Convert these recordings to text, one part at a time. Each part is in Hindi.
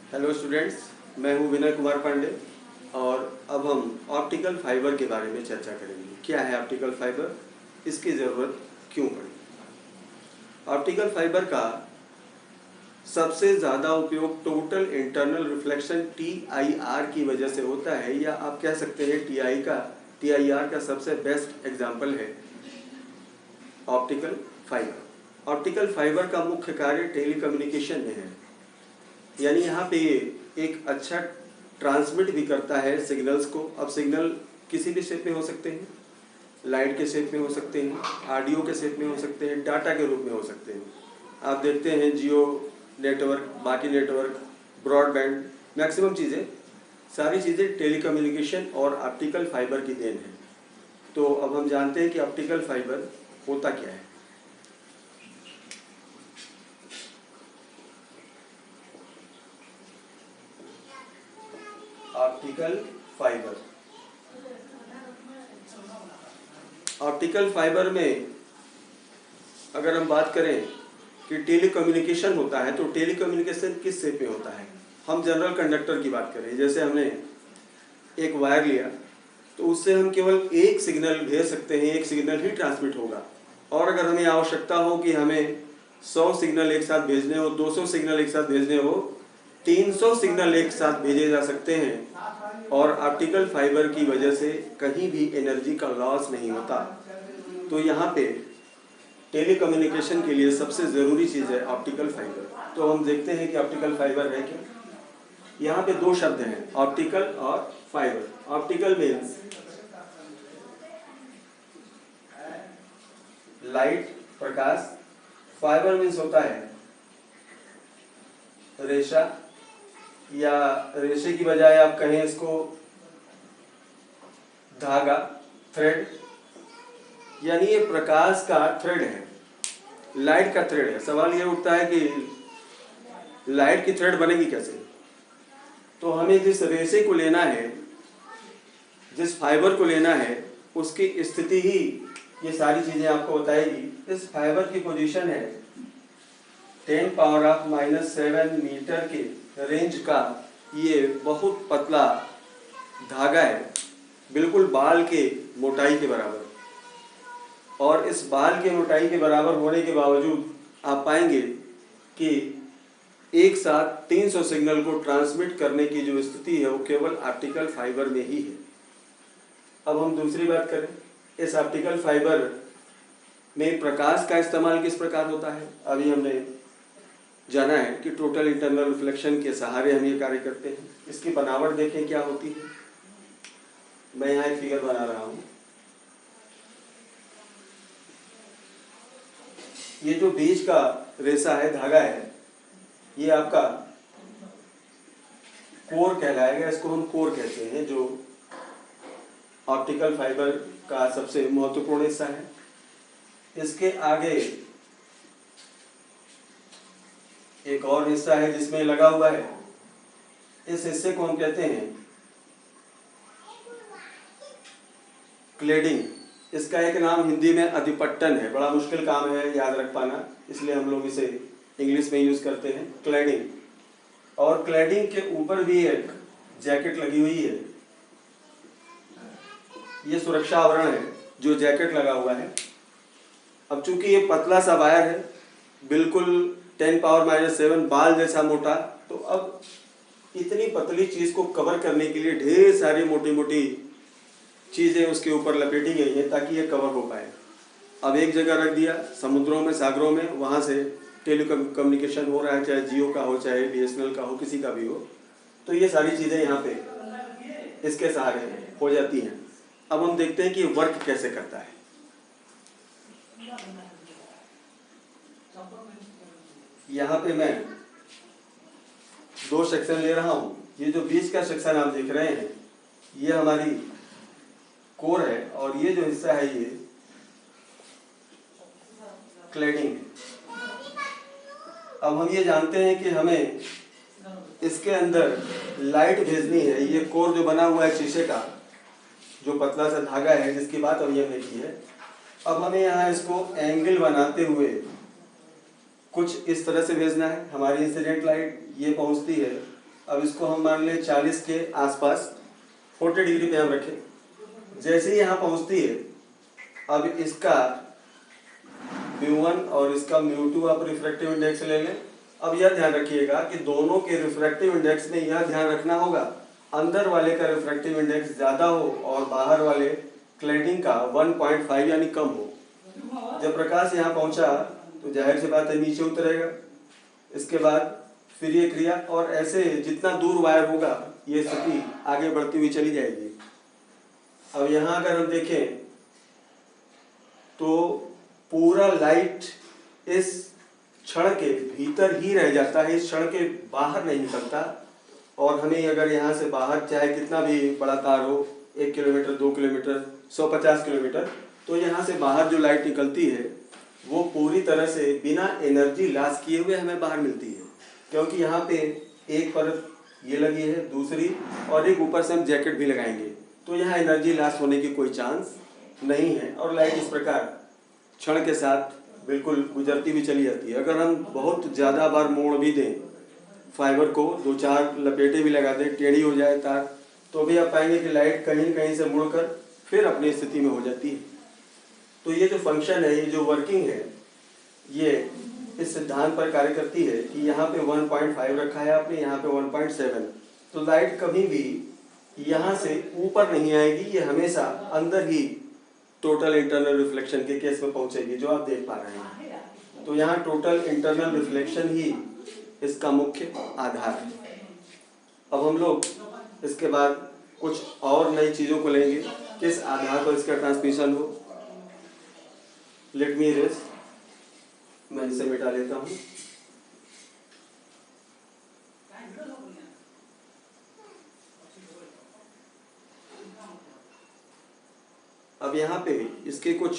हेलो स्टूडेंट्स, मैं हूं विनय कुमार पांडे और अब हम ऑप्टिकल फाइबर के बारे में चर्चा करेंगे। क्या है ऑप्टिकल फाइबर, इसकी ज़रूरत क्यों पड़ी। ऑप्टिकल फाइबर का सबसे ज़्यादा उपयोग टोटल इंटरनल रिफ्लेक्शन TIR की वजह से होता है, या आप कह सकते हैं TIR का सबसे बेस्ट एग्जाम्पल है ऑप्टिकल फाइबर। ऑप्टिकल फाइबर का मुख्य कार्य टेलीकम्युनिकेशन में है, यानी यहाँ पे एक अच्छा ट्रांसमिट भी करता है सिग्नल्स को। अब सिग्नल किसी भी शेप में हो सकते हैं, लाइट के शेप में हो सकते हैं, ऑडियो के शेप में हो सकते हैं, डाटा के रूप में हो सकते हैं। आप देखते हैं जियो नेटवर्क, बाकी नेटवर्क, ब्रॉडबैंड, मैक्सिमम चीज़ें, सारी चीज़ें टेलीकम्युनिकेशन और ऑप्टिकल फाइबर की देन है। तो अब हम जानते हैं कि ऑप्टिकल फाइबर होता क्या है। ऑप्टिकल फाइबर में अगर हम बात करें कि टेलीकम्युनिकेशन होता है, तो टेलीकम्युनिकेशन किस शेप में होता है। हम जनरल कंडक्टर की बात करें, जैसे हमने एक वायर लिया तो उससे हम केवल एक सिग्नल भेज सकते हैं, एक सिग्नल ही ट्रांसमिट होगा। और अगर हमें आवश्यकता हो कि हमें 100 सिग्नल एक साथ भेजने हो, 200 सिग्नल एक साथ भेजने हो, 300 सिग्नल एक साथ भेजे जा सकते हैं। और ऑप्टिकल फाइबर की वजह से कहीं भी एनर्जी का लॉस नहीं होता। तो यहाँ पे टेलीकम्युनिकेशन के लिए सबसे ज़रूरी चीज़ है ऑप्टिकल फाइबर। तो हम देखते हैं कि ऑप्टिकल फाइबर है क्या। यहाँ पे दो शब्द हैं, ऑप्टिकल और फाइबर। ऑप्टिकल मीन्स लाइट, प्रकाश। फाइबर मीन्स होता है रेशा, या रेशे की बजाय आप कहें इसको धागा, थ्रेड। यानी ये प्रकाश का थ्रेड है, लाइट का थ्रेड है। सवाल ये उठता है कि लाइट की थ्रेड बनेगी कैसे। तो हमें जिस रेशे को लेना है, जिस फाइबर को लेना है, उसकी स्थिति ही ये सारी चीज़ें आपको बताएगी। इस फाइबर की पोजीशन है 10⁻⁻7 मीटर के रेंज का ये बहुत पतला धागा है, बिल्कुल बाल के मोटाई के बराबर। और इस बाल के मोटाई के बराबर होने के बावजूद आप पाएंगे कि एक साथ 300 सिग्नल को ट्रांसमिट करने की जो स्थिति है वो केवल ऑप्टिकल फाइबर में ही है। अब हम दूसरी बात करें, इस ऑप्टिकल फाइबर में प्रकाश का इस्तेमाल किस प्रकार होता है। अभी हमने जाना है कि टोटल इंटरनल रिफ्लेक्शन के सहारे हम ये कार्य करते हैं। इसकी बनावट देखें क्या होती है। मैं यहाँ एक फिगर बना रहा हूँ। ये जो बीच का रेशा है, धागा है, ये आपका कोर कहलाएगा। इसको हम कोर कहते हैं, जो ऑप्टिकल फाइबर का सबसे महत्वपूर्ण हिस्सा है। इसके आगे एक और हिस्सा है जिसमें लगा हुआ है, इस हिस्से को हम कहते हैं क्लेडिंग। इसका एक नाम हिंदी में अधिपट्टन है, बड़ा मुश्किल काम है याद रख पाना, इसलिए हम लोग इसे इंग्लिश में यूज करते हैं, क्लेडिंग। और क्लेडिंग के ऊपर भी एक जैकेट लगी हुई है, ये सुरक्षा आवरण है जो जैकेट लगा हुआ है। अब चूंकि ये पतला सा वायर है, बिल्कुल 10⁻⁻7 बाल जैसा मोटा, तो अब इतनी पतली चीज को कवर करने के लिए ढेर सारी मोटी मोटी चीजें उसके ऊपर लपेटी गई हैं ताकि ये कवर हो पाए। अब एक जगह रख दिया, समुद्रों में, सागरों में, वहां से टेलीकम्युनिकेशन हो रहा है, चाहे जियो का हो, चाहे BSNL का हो, किसी का भी हो, तो ये सारी चीजें यहाँ पे इसके सहारे हो जाती हैं। अब हम देखते हैं कि वर्क कैसे करता है। यहाँ पे मैं दो सेक्शन ले रहा हूँ। ये जो बीच का सेक्शन आप देख रहे हैं, ये हमारी कोर है, और ये जो हिस्सा है ये क्लेडिंग है। अब हम ये जानते हैं कि हमें इसके अंदर लाइट भेजनी है। ये कोर जो बना हुआ है शीशे का, जो पतला सा धागा है जिसकी बात अभी हमने की है, अब हमें यहाँ इसको एंगल बनाते हुए कुछ इस तरह से भेजना है। हमारी इंसिडेंट लाइट ये पहुंचती है अब इसको हम मान लें 40 के आसपास, 40 डिग्री पे हम रखें। जैसे ही यहाँ पहुँचती है, अब इसका μ1 और इसका μ2 आप रिफ्रैक्टिव इंडेक्स ले लें। अब यह ध्यान रखिएगा कि दोनों के रिफ्रैक्टिव इंडेक्स में यह ध्यान रखना होगा, अंदर वाले का रिफ्रैक्टिव इंडेक्स ज़्यादा हो और बाहर वाले क्लैडिंग का 1.5 यानी कम हो। जब प्रकाश यहाँ पहुँचा तो जाहिर सी बात है नीचे उतरेगा। इसके बाद फिर ये क्रिया, और ऐसे जितना दूर वायर होगा ये स्थिति आगे बढ़ती हुई चली जाएगी। अब यहाँ अगर हम देखें तो पूरा लाइट इस क्षण के भीतर ही रह जाता है, इस क्षण के बाहर नहीं निकलता। और हमें अगर यहाँ से बाहर चाहे कितना भी बड़ा तार हो, 1 किलोमीटर, 2 किलोमीटर, 150 किलोमीटर, तो यहाँ से बाहर जो लाइट निकलती है वो पूरी तरह से बिना एनर्जी लॉस किए हुए हमें बाहर मिलती है। क्योंकि यहाँ पे एक परत ये लगी है, दूसरी और एक ऊपर से हम जैकेट भी लगाएंगे, तो यहाँ एनर्जी लॉस होने की कोई चांस नहीं है। और लाइट इस प्रकार क्षण के साथ बिल्कुल गुजरती भी चली जाती है। अगर हम बहुत ज़्यादा बार मोड़ भी दें फाइबर को, 2-4 लपेटे भी लगा दें, टेढ़ी हो जाए तार, तो भी आप पाएंगे कि लाइट कहीं कहीं से मुड़कर फिर अपनी स्थिति में हो जाती है। तो ये जो फंक्शन है, ये जो वर्किंग है, ये इस सिद्धांत पर कार्य करती है कि यहाँ पे 1.5 रखा है आपने, यहाँ पे 1.7, तो लाइट कभी भी यहाँ से ऊपर नहीं आएगी, ये हमेशा अंदर ही टोटल इंटरनल रिफ्लेक्शन के केस में पहुँचेगी, जो आप देख पा रहे हैं। तो यहाँ टोटल इंटरनल रिफ्लेक्शन ही इसका मुख्य आधार है। अब हम लोग इसके बाद कुछ और नई चीज़ों को लेंगे, किस आधार पर इसका ट्रांसमिशन हो। लेट मी इरेज, मैं इसे मिटा लेता हूँ। अब यहाँ पे इसके कुछ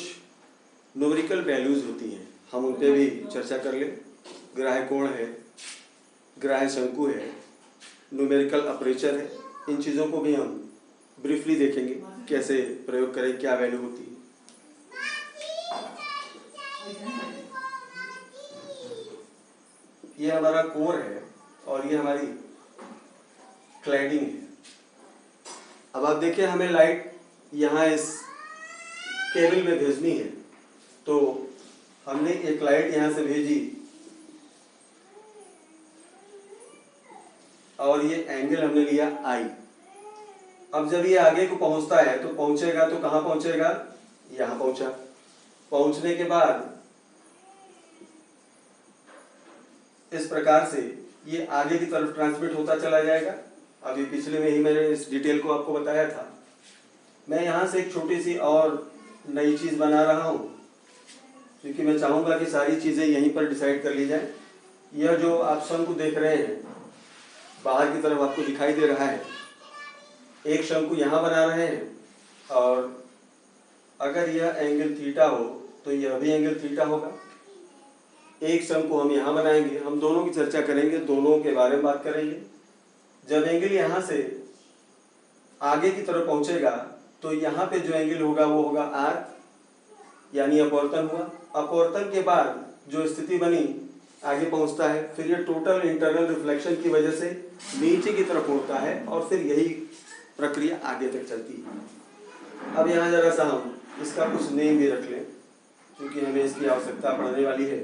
न्यूमेरिकल वैल्यूज होती हैं, हम उन पे भी चर्चा कर लें। ग्राह्य कोण है, ग्राह्य शंकु है, न्यूमेरिकल अपर्चर है, इन चीज़ों को भी हम ब्रीफली देखेंगे, कैसे प्रयोग करें, क्या वैल्यू होती है। ये हमारा कोर है और ये हमारी क्लैडिंग है। अब आप देखिए, हमें लाइट यहाँ इस केबल में भेजनी है, तो हमने एक लाइट यहाँ से भेजी और ये एंगल हमने लिया I। अब जब ये आगे को पहुंचता है तो पहुंचेगा तो कहाँ पहुंचेगा, यहाँ पहुंचा। पहुंचने के बाद इस प्रकार से ये आगे की तरफ ट्रांसमिट होता चला जाएगा। अभी पिछले में ही मैंने इस डिटेल को आपको बताया था। मैं यहाँ से एक छोटी सी और नई चीज़ बना रहा हूँ, क्योंकि मैं चाहूँगा कि सारी चीज़ें यहीं पर डिसाइड कर ली जाए। यह जो आप शंकु देख रहे हैं, बाहर की तरफ आपको दिखाई दे रहा है, एक शंकु यहाँ बना रहे हैं, और अगर यह एंगल थीटा हो तो यह भी एंगल थीटा होगा। एक शंकु हम यहाँ बनाएंगे, हम दोनों की चर्चा करेंगे, दोनों के बारे में बात करेंगे। जब एंगल यहाँ से आगे की तरफ पहुँचेगा तो यहाँ पे जो एंगल होगा वो होगा आर्क, यानी अपवर्तन हुआ। अपवर्तन के बाद जो स्थिति बनी, आगे पहुँचता है, फिर ये टोटल इंटरनल रिफ्लेक्शन की वजह से नीचे की तरफ होता है और फिर यही प्रक्रिया आगे तक चलती है। अब यहाँ जरा सा हम इसका कुछ नेम भी रख लें, क्योंकि हमें इसकी आवश्यकता पड़ने वाली है।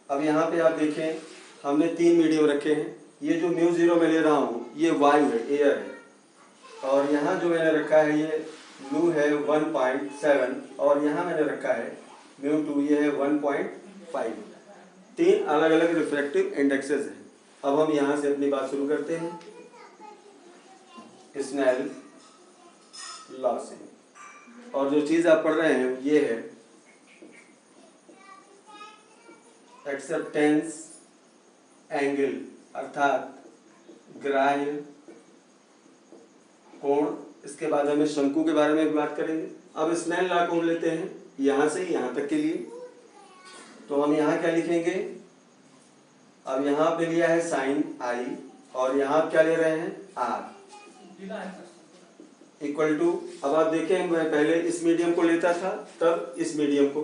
अब यहाँ पे आप देखें, हमने 3 मीडियम रखे हैं। ये जो μ0 में ले रहा हूँ ये वायु है, एयर है, और यहाँ जो मैंने रखा है ये μ है 1.7, और यहाँ मैंने रखा है μ2, ये है 1.5। 3 अलग अलग रिफ्रैक्टिव इंडेक्सेस हैं। अब हम यहाँ से अपनी बात शुरू करते हैं स्नेल लॉ से, और जो चीज़ आप पढ़ रहे हैं ये है एक्सेप्टेंस एंगल, अर्थात ग्राह्य कोण। इसके बाद हमें शंकु के बारे में भी बात करेंगे। अब स्नेल लॉ को हम लेते हैं यहाँ से यहाँ तक के लिए, तो हम यहाँ क्या लिखेंगे, अब यहाँ पे लिया है साइन I, और यहाँ क्या ले रहे हैं R, इक्वल टू। अब आप देखें, मैं पहले इस मीडियम को लेता था, तब इस मीडियम को,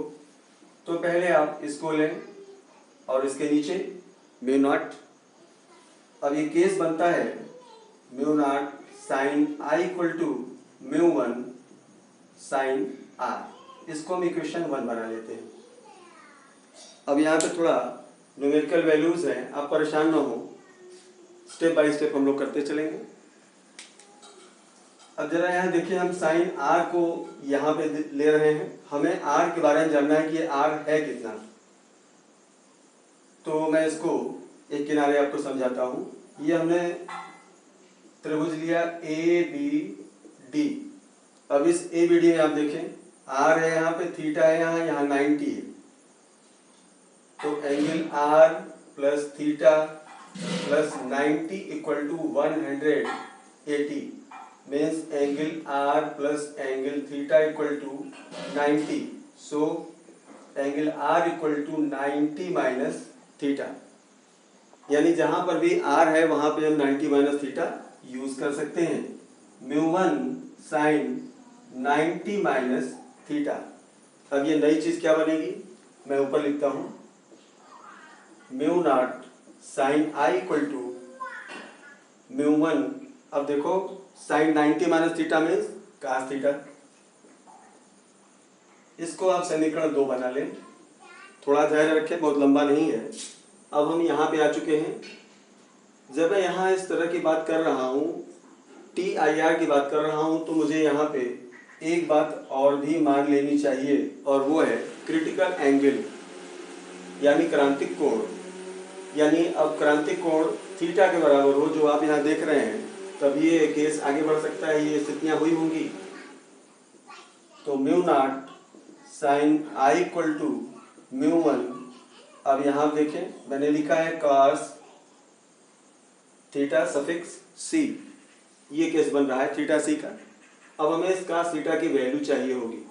तो पहले आप इसको लें और इसके नीचे μ0 अब ये केस बनता है mu not sine i equal to mu one sine r. इसको हम इक्वेशन 1 बना लेते हैं। अब यहाँ पे थोड़ा न्यूमेरिकल वैल्यूज हैं, आप परेशान ना हो, स्टेप बाय स्टेप हम लोग करते चलेंगे। अब जरा यहाँ देखिए, हम साइन आर को यहाँ पे ले रहे हैं। हमें आर के बारे में जानना है कि आर है कितना। तो मैं इसको एक किनारे आपको समझाता हूँ। ये हमने त्रिभुज लिया ए बी डी। अब इस ए बी डी में आप देखें, आर है यहाँ पे, थीटा है यहाँ 90 है। तो angle r plus theta plus 90 equal to 180 means angle r plus angle theta equal to 90। So angle r equal to 90 minus theta, यानी जहां पर भी आर है वहां पे हम 90 माइनस थीटा यूज कर सकते हैं। Mu one sign 90 minus theta. अब ये नई चीज क्या बनेगी, मैं ऊपर लिखता हूं, mu not sine i equal to mu one. अब देखो sine 90 minus theta means cos theta. इसको आप समीकरण 2 बना लें। थोड़ा धैर्य रखें, बहुत लंबा नहीं है। अब हम यहाँ पे आ चुके हैं। जब मैं यहाँ इस तरह की बात कर रहा हूँ, टी आई आर की बात कर रहा हूँ, तो मुझे यहाँ पे एक बात और भी मान लेनी चाहिए, और वो है क्रिटिकल एंगल यानी क्रांतिक कोण। यानी अब क्रांतिक कोण थीटा के बराबर हो, जो आप यहाँ देख रहे हैं, तब ये केस आगे बढ़ सकता है, ये स्थितियाँ हुई होंगी। तो mu not sine i equal to mu one. अब यहाँ देखें, मैंने लिखा है cos थीटा सफिक्स सी। ये केस बन रहा है थीटा सी का। अब हमें इस cos थीटा की वैल्यू चाहिए होगी।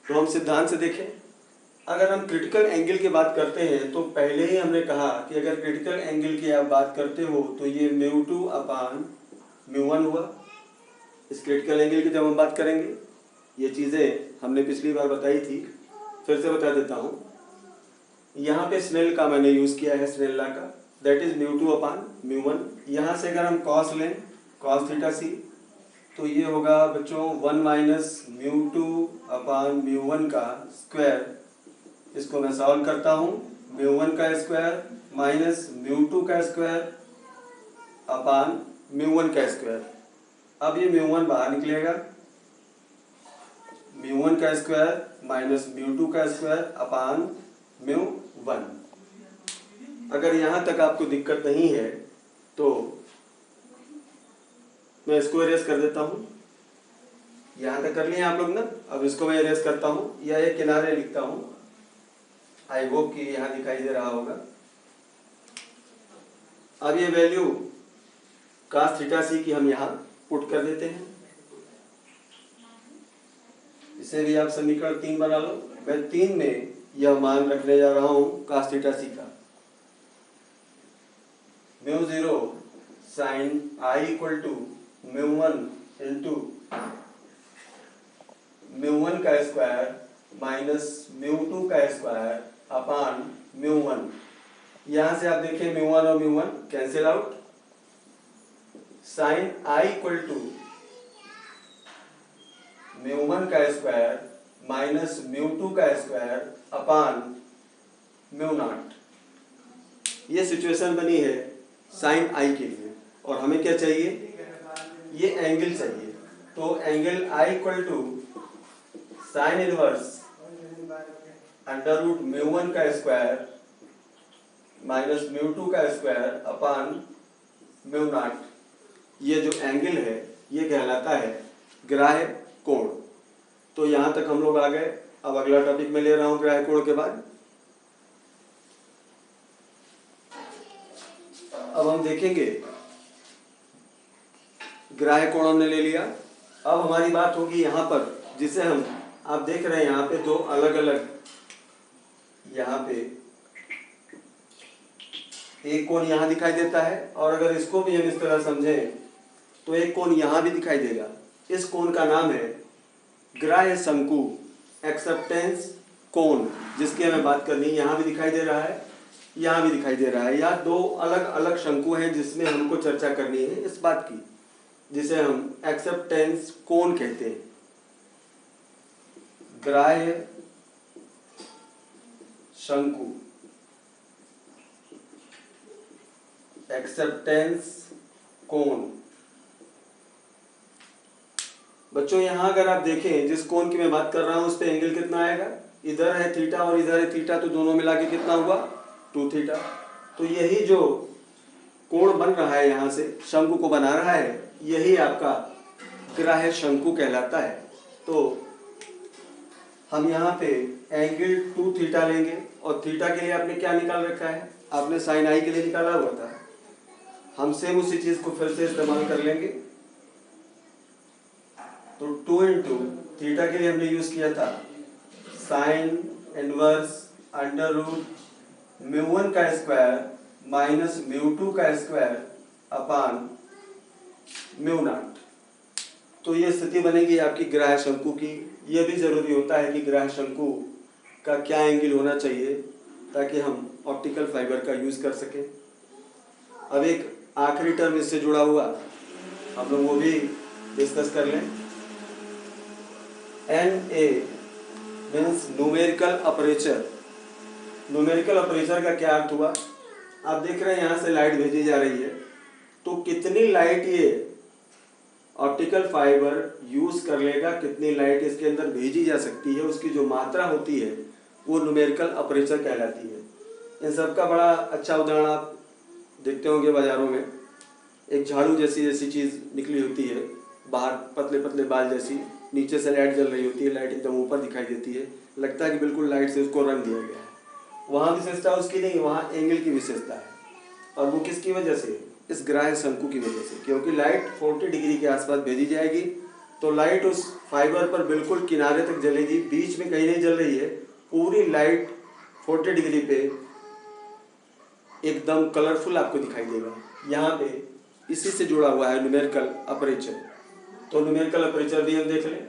तो हम सिद्धांत से देखें, अगर हम क्रिटिकल एंगल की बात करते हैं तो पहले ही हमने कहा कि अगर क्रिटिकल एंगल की आप बात करते हो तो ये mu two upon mu one हुआ। इस क्रिटिकल एंगल की जब हम बात करेंगे, ये चीज़ें हमने पिछली बार बताई थी, फिर से बता देता हूँ। यहाँ पे स्नेल का मैंने यूज़ किया है, स्नेल लॉ का, that is mu two upon mu one. यहाँ से अगर हम कॉस लें, कॉस थीटा सी, तो ये होगा बच्चों 1 minus mu two upon mu one का स्क्वायर। इसको मैं सॉल्व करता हूँ, म्यू वन का स्क्वायर माइनस म्यू टू का स्क्वायर अपान म्यू वन का स्क्वायर। अब ये म्यू वन बाहर निकलेगा, म्यू वन का स्क्वायर माइनस म्यू टू का स्क्वायर अपान म्यू वन। अगर यहाँ तक आपको दिक्कत नहीं है तो मैं इसको इरेज कर देता हूँ। यहाँ तक कर लिए आप लोग ना। अब इसको मैं इरेज करता हूँ या एक किनारे लिखता हूँ। आई होप कि यहाँ दिखाई दे रहा होगा। अब ये वैल्यू cos थीटा सी की हम यहाँ पुट कर देते हैं। इसे भी आप समीकरण 3 बना लो। मैं 3 में यह मान रखने जा रहा हूँ cos थीटा सी का। Mu zero sine i equal to mu one into mu one का स्क्वायर माइनस म्यू टू का स्क्वायर अपान म्यू वन। यहाँ से आप देखें म्यू वन और mu one cancel out. Sine i equal to mu one का स्क्वायर माइनस म्यू टू का स्क्वायर अपान म्यू नॉट। ये सिचुएशन बनी है साइन आई के लिए, और हमें क्या चाहिए, ये एंगल चाहिए। तो angle i equal to sine inverse under root mu one का स्क्वायर माइनस म्यू टू का स्क्वायर अपान म्यू नॉट। ये जो एंगल है ये कहलाता है ग्राह्य कोण। तो यहाँ तक हम लोग आ गए। अब अगला टॉपिक में ले रहा हूँ ग्राह्य कोण के बाद। अब हम देखेंगे, ग्राह्य कोण हमने ले लिया। अब हमारी बात होगी यहाँ पर, जिसे हम आप देख रहे हैं यहाँ पे दो अलग अलग, यहाँ पे एक कोण यहाँ दिखाई देता है, और अगर इसको भी हम इस तरह समझें तो एक कोण यहाँ भी दिखाई देगा। इस कोण का नाम है ग्राह्य शंकु, एक्सेप्टेंस कोण जिसकी हमें बात करनी है, यहाँ भी दिखाई दे रहा है, यहाँ भी दिखाई दे रहा है। यहाँ दो अलग अलग शंकु हैं जिसमें हमको चर्चा करनी है इस बात की, जिसे हम एक्सेप्टेंस कोण कहते हैं। ग्राह्य शंकु, एक्सेप्टेंस कोण। बच्चों यहाँ अगर आप देखें जिस कोण की मैं बात कर रहा हूं उस पे एंगल कितना आएगा, इधर है थीटा और इधर है थीटा, तो दोनों मिला के कितना हुआ 2 थीटा। तो यही जो कोण बन रहा है यहाँ से शंकु को बना रहा है, यही आपका ग्राह्य शंकु कहलाता है। तो हम यहाँ पे एंगल 2 थीटा लेंगे और थीटा के लिए आपने क्या निकाल रखा है, आपने साइन आई के लिए निकाला हुआ था। हम सेम उसी चीज को फिर से इस्तेमाल कर लेंगे। तो 2 इंटू थीटा के लिए हमने यूज किया था साइन इनवर्स अंडर रूट म्यू1 का स्क्वायर माइनस म्यू2 का स्क्वायर अपान म्यू0। तो ये स्थिति बनेगी आपकी ग्राह्य शंकु की। यह भी जरूरी होता है कि ग्राह्य शंकु का क्या एंगल होना चाहिए ताकि हम ऑप्टिकल फाइबर का यूज कर सकें। अब एक आखिरी टर्म इससे जुड़ा हुआ हम लोग वो भी डिस्कस कर लें। NA means numerical aperture. Numerical aperture का क्या अर्थ हुआ, आप देख रहे हैं यहाँ से लाइट भेजी जा रही है, तो कितनी लाइट ये ऑप्टिकल फाइबर यूज कर लेगा, कितनी लाइट इसके अंदर भेजी जा सकती है, उसकी जो मात्रा होती है वो न्यूमेरिकल अपर्चर कहलाती है। इन सब का बड़ा अच्छा उदाहरण आप देखते होंगे बाजारों में, एक झाड़ू जैसी चीज निकली होती है बाहर, पतले पतले बाल जैसी, नीचे से लाइट जल रही होती है, लाइट एकदम ऊपर दिखाई देती है, लगता है कि बिल्कुल लाइट से उसको रंग दिया गया है। वहाँ विशेषता उसकी नहीं, वहाँ एंगल की विशेषता है। और वो किसकी वजह से, इस ग्राह्य शंकु की वजह से, क्योंकि लाइट 40 डिग्री के आसपास भेजी जाएगी तो लाइट उस फाइबर पर बिल्कुल किनारे तक जलेगी, बीच में कहीं नहीं जल रही है, पूरी लाइट 40 डिग्री पे एकदम कलरफुल आपको दिखाई देगा। यहाँ पे इसी से जुड़ा हुआ है न्यूमेरिकल अपर्चर। तो न्यूमेरिकल अपर्चर भी हम देख लें।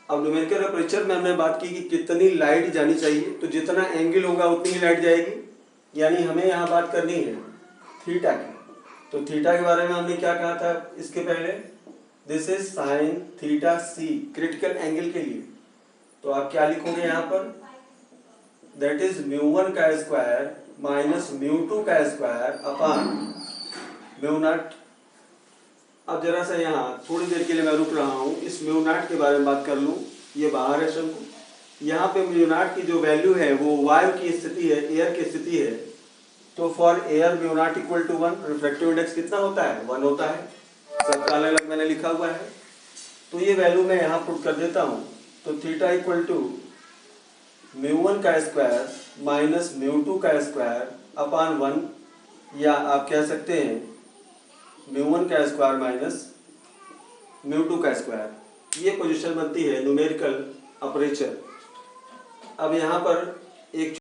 अब न्यूमेरिकल अपर्चर में हमने बात की कि कितनी लाइट जानी चाहिए, तो जितना एंगल होगा उतनी ही लाइट जाएगी। यानी हमें यहाँ बात करनी है थीटा की। तो थीटा के बारे में हमने क्या कहा था इसके पहले, this is sine theta C, critical angle के लिए। तो आप क्या लिखोगे यहाँ पर, दैट इज म्यू1 का स्क्वायर माइनस म्यू2 का स्क्वायर अपान म्यू0। अब जरा सा यहाँ थोड़ी देर के लिए मैं रुक रहा हूँ, इस म्यू0 के बारे में बात कर लूँ। ये बाहर है शंकु, यहाँ पे म्यू0 की जो वैल्यू है वो वायु की स्थिति है, एयर की स्थिति है। तो फॉर एयर म्यू0 इक्वल टू 1, रिफ्रैक्टिव इंडेक्स कितना होता है, 1 होता है। सबका अलग अलग मैंने लिखा हुआ है, तो ये वैल्यू मैं यहाँ पुट कर देता हूँ। तो थीटा इक्वल टू म्यू1 का स्क्वायर माइनस म्यू2 का स्क्वायर अपान 1, या आप कह सकते हैं म्यू1 का स्क्वायर माइनस म्यू2 का स्क्वायर। ये पोजीशन बनती है न्यूमेरिकल अपर्चर। अब यहाँ पर एक